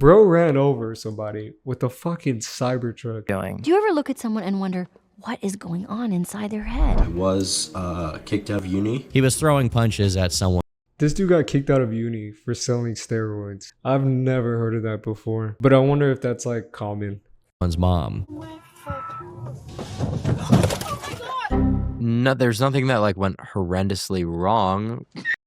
Bro ran over somebody with a fucking Cybertruck. Do you ever look at someone and wonder what is going on inside their head? I was kicked out of uni. He was throwing punches at someone. This dude got kicked out of uni for selling steroids. I've never heard of that before, but I wonder if that's like common. One's mom. No, there's nothing that like went horrendously wrong.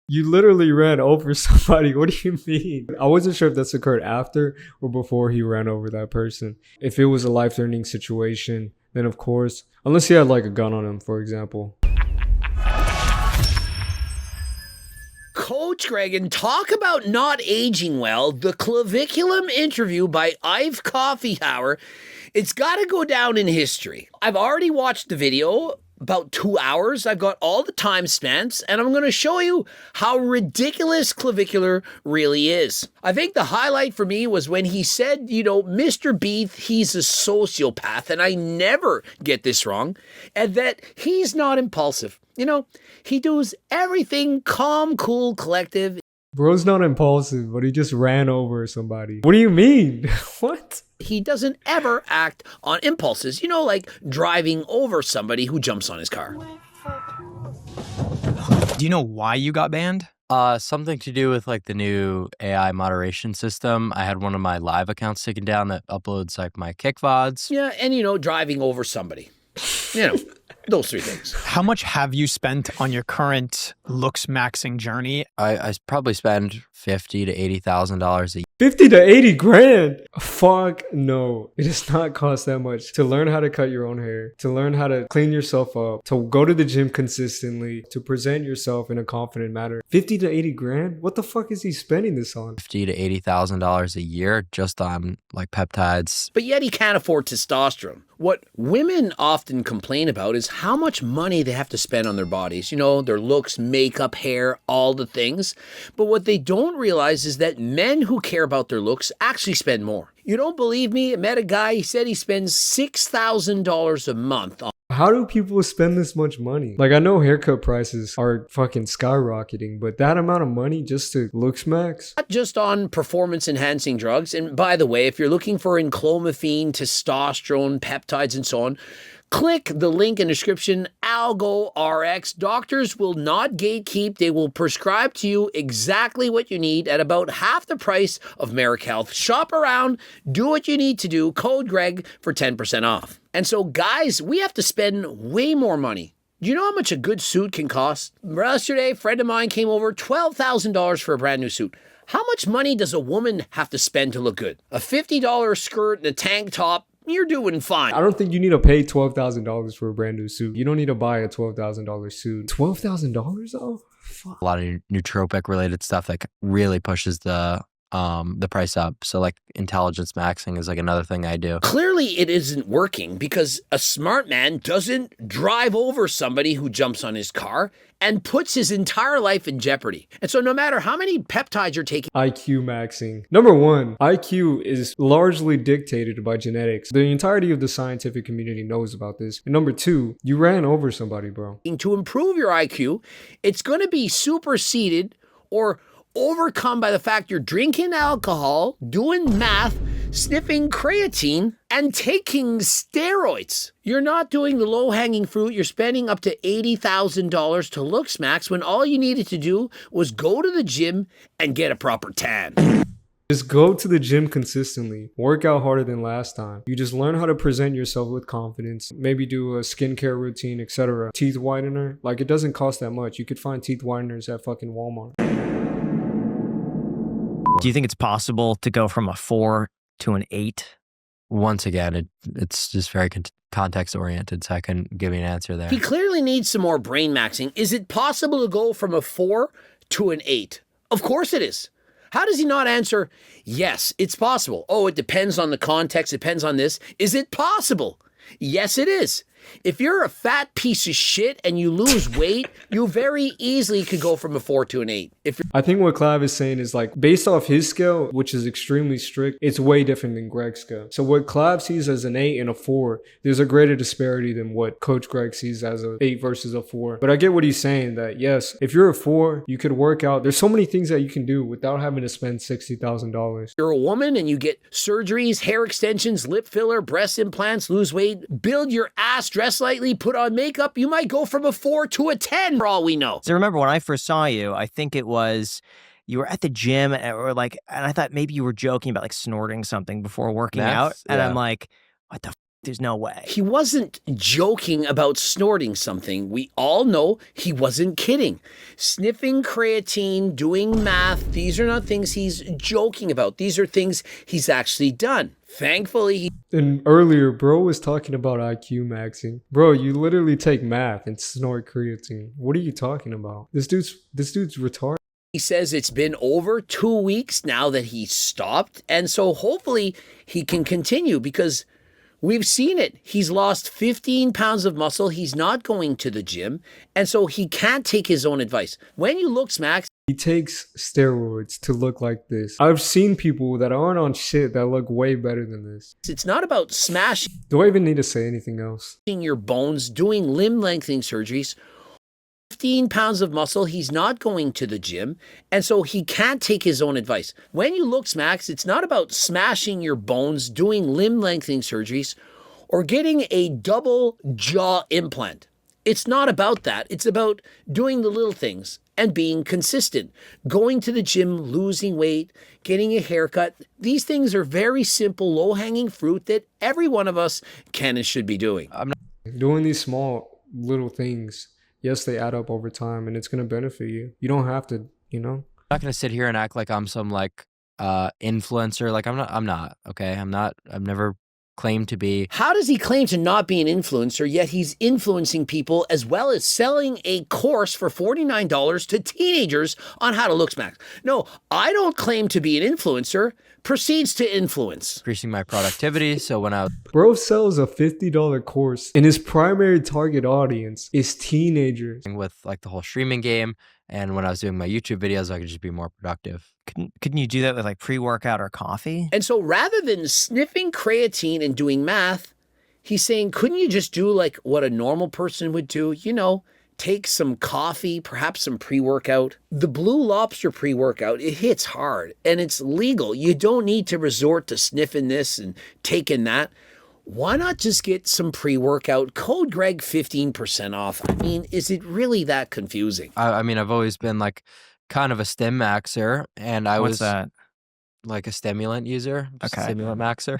You literally ran over somebody. What do you mean? I wasn't sure if this occurred after or before he ran over that person. If it was a life-threatening situation, then of course, unless he had like a gun on him, for example. Coach Greg, and talk about not aging well, the Claviculum interview by Ive Coffeehour, it's got to go down in history. I've already watched the video, about 2 hours. I've got all the timestamps, and I'm going to show you how ridiculous Clavicular really is. I think the highlight for me was when he said, you know, Mr. Beef, he's a sociopath, and I never get this wrong, and that he's not impulsive. You know, he does everything calm, cool, collective. Bro's not impulsive, but he just ran over somebody. What do you mean? What? He doesn't ever act on impulses, you know, like driving over somebody who jumps on his car. Do you know why you got banned? Something to do with like the new AI moderation system. I had one of my live accounts taken down that uploads like my kick VODs. Yeah, and you know, driving over somebody. You know, those three things. How much have you spent on your current looks maxing journey? I probably spend $50,000 to $80,000 a year. 50 to 80 grand? Fuck no. It does not cost that much to learn how to cut your own hair, to learn how to clean yourself up, to go to the gym consistently, to present yourself in a confident manner. 50 to 80 grand? What the fuck is he spending this on? $50,000 to $80,000 a year just on like peptides. But yet he can't afford testosterone. What women often complain about is how much money they have to spend on their bodies. You know, their looks, makeup, hair, all the things. But what they don't realize is that men who care about their looks actually spend more. You don't believe me? I met a guy, he said he spends $6,000 a month on. How do people spend this much money? Like, I know haircut prices are fucking skyrocketing, but that amount of money just to looks max? Not just on performance enhancing drugs. And by the way, if you're looking for enclomiphene, testosterone, peptides, and so on, click the link in the description, Algo RX. Doctors will not gatekeep. They will prescribe to you exactly what you need at about half the price of Merrick Health. Shop around, do what you need to do. Code Greg for 10% off. And so, guys, we have to spend way more money. Do you know how much a good suit can cost? Yesterday, a friend of mine came over, $12,000 for a brand new suit. How much money does a woman have to spend to look good? A $50 skirt and a tank top, you're doing fine. I don't think you need to pay $12,000 for a brand new suit. You don't need to buy a $12,000 suit. $12,000 though? Fuck. A lot of nootropic related stuff that really pushes the price up. So like intelligence maxing is like another thing I do. Clearly it isn't working because a smart man doesn't drive over somebody who jumps on his car and puts his entire life in jeopardy. And so no matter how many peptides you're taking. IQ maxing. Number one, IQ is largely dictated by genetics. The entirety of the scientific community knows about this. And number two, you ran over somebody, bro. To improve your IQ, it's going to be superseded or overcome by the fact you're drinking alcohol, doing math, sniffing creatine, and taking steroids. You're not doing the low-hanging fruit. You're spending up to $80,000 to looks max when all you needed to do was go to the gym and get a proper tan. Just go to the gym consistently. Work out harder than last time. You just learn how to present yourself with confidence. Maybe do a skincare routine, etc. Teeth whitener. Like, it doesn't cost that much. You could find teeth whiteners at fucking Walmart. Do you think it's possible to go from a 4 to an 8? Once again, it's just very context oriented, so I couldn't give you an answer there. He clearly needs some more brain maxing. Is it possible to go from a 4 to an 8? Of course it is. How does he not answer, yes, it's possible? Oh, it depends on the context, it depends on this. Is it possible? Yes, it is. If you're a fat piece of shit and you lose weight, you very easily could go from a 4 to an 8. If you're I think what Clav is saying is like based off his scale, which is extremely strict, it's way different than Greg's scale. So what Clav sees as an 8 and a 4, there's a greater disparity than what Coach Greg sees as a 8 versus a 4. But I get what he's saying that yes, if you're a 4, you could work out. There's so many things that you can do without having to spend $60,000. you're a woman and you get surgeries, hair extensions, lip filler, breast implants, lose weight, build your ass, dress lightly, put on makeup, you might go from a 4 to a 10 for all we know. So remember when I first saw you, I think it was you were at the gym and I thought maybe you were joking about like snorting something before working out. And I'm like, what the there's no way. He wasn't joking about snorting something. We all know he wasn't kidding. Sniffing creatine, doing math, these are not things he's joking about. These are things he's actually done. Thankfully, And earlier, bro was talking about IQ maxing. Bro, you literally take math and snort creatine. What are you talking about? This dude's retarded. he says it's been over 2 weeks now that he stopped. And so hopefully he can continue because we've seen it. He's lost 15 pounds of muscle. He's not going to the gym. And so he can't take his own advice. When you look, Max, He takes steroids to look like this. I've seen people that aren't on shit that look way better than this. it's not about smashing Do I even need to say anything else? your bones, doing limb lengthening surgeries. 15 pounds of muscle. He's not going to the gym. And so he can't take his own advice. When you look, Max, it's not about smashing your bones, doing limb lengthening surgeries, or getting a double jaw implant. It's not about that. It's about doing the little things and being consistent. Going to the gym, losing weight, getting a haircut. These things are very simple, low-hanging fruit that every one of us can and should be doing. Doing these small little things, yes, they add up over time and it's going to benefit you. You don't have to, you know? I'm not gonna sit here and act like I'm some like influencer. Like I'm not, okay? I've never claimed to be. How does he claim to not be an influencer, yet he's influencing people as well as selling a course for $49 to teenagers on how to look smack? No, I don't claim to be an influencer, proceeds to influence. Increasing my productivity. So when I was Bro sells a $50 course and his primary target audience is teenagers. with like the whole streaming game and when I was doing my YouTube videos, I could just be more productive. Couldn't you do that with like pre-workout or coffee? And so rather than sniffing creatine and doing math, he's saying, couldn't you just do like what a normal person would do? You know, take some coffee, perhaps some pre-workout. The Blue Lobster pre-workout, it hits hard and it's legal. You don't need to resort to sniffing this and taking that. Why not just get some pre-workout? Code Greg 15% off. I mean, is it really that confusing? I mean, I've always been like kind of a stim maxer and I What's was that? like a stimulant user, just a Okay. stimulant maxer.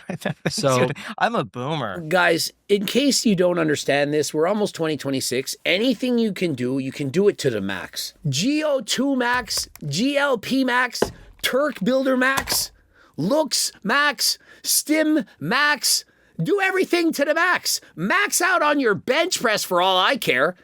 So I'm a boomer. Guys, in case you don't understand this, we're almost 2026. Anything you can do it to the max. GO2 max, GLP max, Turk Builder max, looks max, stim max. Do everything to the max. Max out on your bench press for all I care.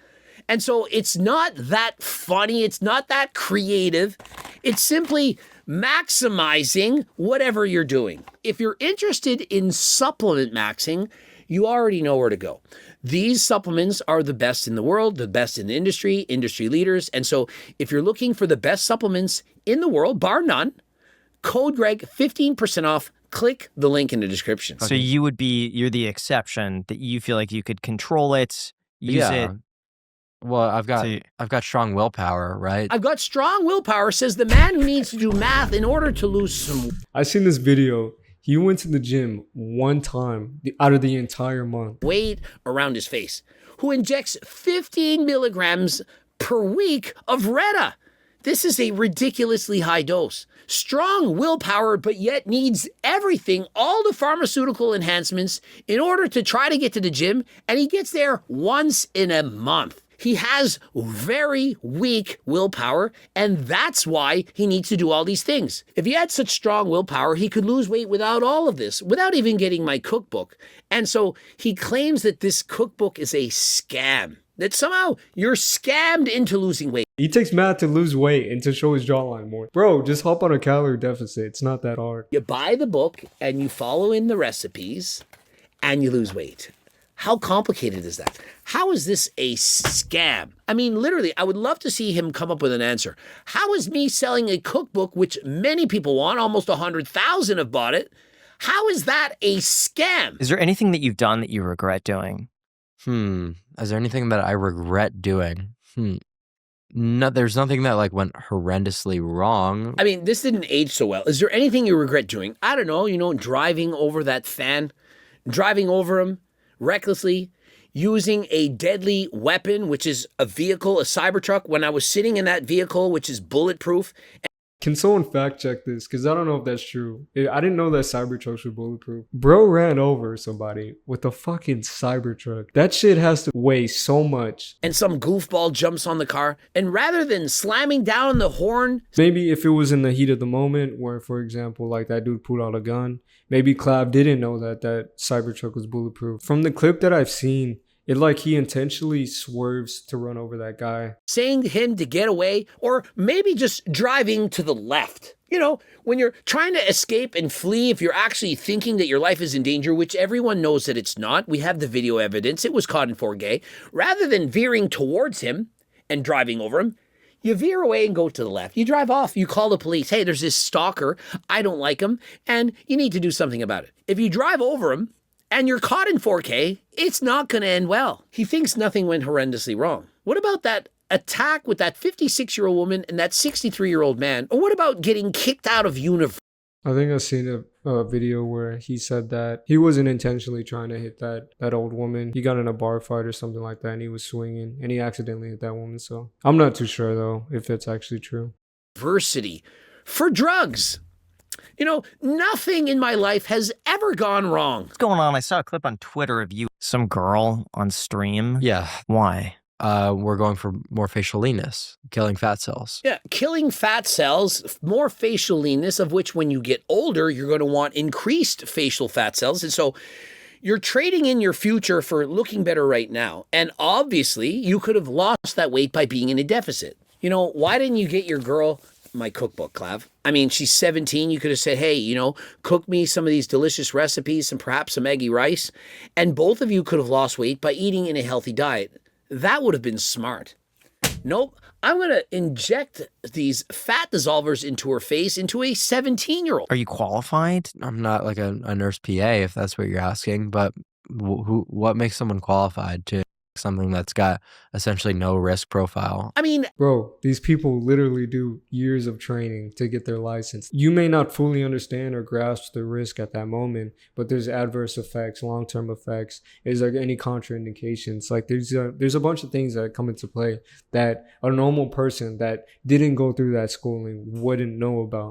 And so it's not that funny. It's not that creative. It's simply maximizing whatever you're doing. If you're interested in supplement maxing, you already know where to go. These supplements are the best in the world, the best in the industry leaders. And so if you're looking for the best supplements in the world, bar none, code Greg 15% off. Click the link in the description. So you're the exception that you feel like you could control it, use it. Well, I've got strong willpower, right? I've got strong willpower, says the man who needs to do math in order to lose some I seen this video. He went to the gym one time out of the entire month. weight around his face, who injects 15 milligrams per week of Retta. This is a ridiculously high dose. Strong willpower, but yet needs everything, all the pharmaceutical enhancements in order to try to get to the gym, and he gets there once in a month. He has very weak willpower, and that's why he needs to do all these things. If he had such strong willpower, he could lose weight without all of this, without even getting my cookbook. And so he claims that this cookbook is a scam, that somehow you're scammed into losing weight. He takes math to lose weight and to show his jawline more. Bro, just hop on a calorie deficit. It's not that hard. You buy the book and you follow in the recipes and you lose weight. How complicated is that? How is this a scam? I mean, literally, I would love to see him come up with an answer. How is me selling a cookbook, which many people want, almost 100,000 have bought it, how is that a scam? Is there anything that you've done that you regret doing? Is there anything that I regret doing? No, there's nothing that like went horrendously wrong. I mean, this didn't age so well. Is there anything you regret doing? I don't know, driving over that fan, driving over him recklessly, using a deadly weapon, which is a vehicle, a Cybertruck, when I was sitting in that vehicle, which is bulletproof. Can someone fact check this? Because I don't know if that's true. I didn't know that Cybertrucks were bulletproof. Bro ran over somebody with a fucking Cybertruck. That shit has to weigh so much. And some goofball jumps on the car, and rather than slamming down the horn... Maybe if it was in the heat of the moment, where, for example, like that dude pulled out a gun, maybe Clav didn't know that that Cybertruck was bulletproof. From the clip that I've seen, it like he intentionally swerves to run over that guy. Saying to him to get away, or maybe just driving to the left. You know, when you're trying to escape and flee, if you're actually thinking that your life is in danger, which everyone knows that it's not, we have the video evidence, it was caught in 4K, rather than veering towards him and driving over him, you veer away and go to the left. You drive off, you call the police, hey, there's this stalker, I don't like him, and you need to do something about it. If you drive over him, and you're caught in 4K, it's not going to end well. He thinks nothing went horrendously wrong. What about that attack with that 56-year-old woman and that 63-year-old man? Or what about getting kicked out of university? I think I've seen a video where he said that he wasn't intentionally trying to hit that old woman. He got in a bar fight or something like that, and he was swinging, and he accidentally hit that woman. So I'm not too sure, though, if that's actually true. University for drugs. You know, nothing in my life has ever gone wrong. What's going on? I saw a clip on Twitter of you, some girl on stream. Yeah. Why? We're going for more facial leanness, killing fat cells. Yeah, killing fat cells, more facial leanness, of which when you get older, you're going to want increased facial fat cells. And so you're trading in your future for looking better right now. And obviously, you could have lost that weight by being in a deficit. You know, why didn't you get your girl my cookbook, Clav? I mean, she's 17. You could have said, hey, cook me some of these delicious recipes and perhaps some eggy rice. And both of you could have lost weight by eating in a healthy diet. That would have been smart. Nope. I'm going to inject these fat dissolvers into her face, into a 17-year-old. Are you qualified? I'm not like a nurse PA, if that's what you're asking, but what makes someone qualified to something that's got essentially no risk profile? I mean, bro, these people literally do years of training to get their license. You may not fully understand or grasp the risk at that moment, but there's adverse effects, long-term effects. Is there any contraindications? Like there's a bunch of things that come into play that a normal person that didn't go through that schooling wouldn't know about.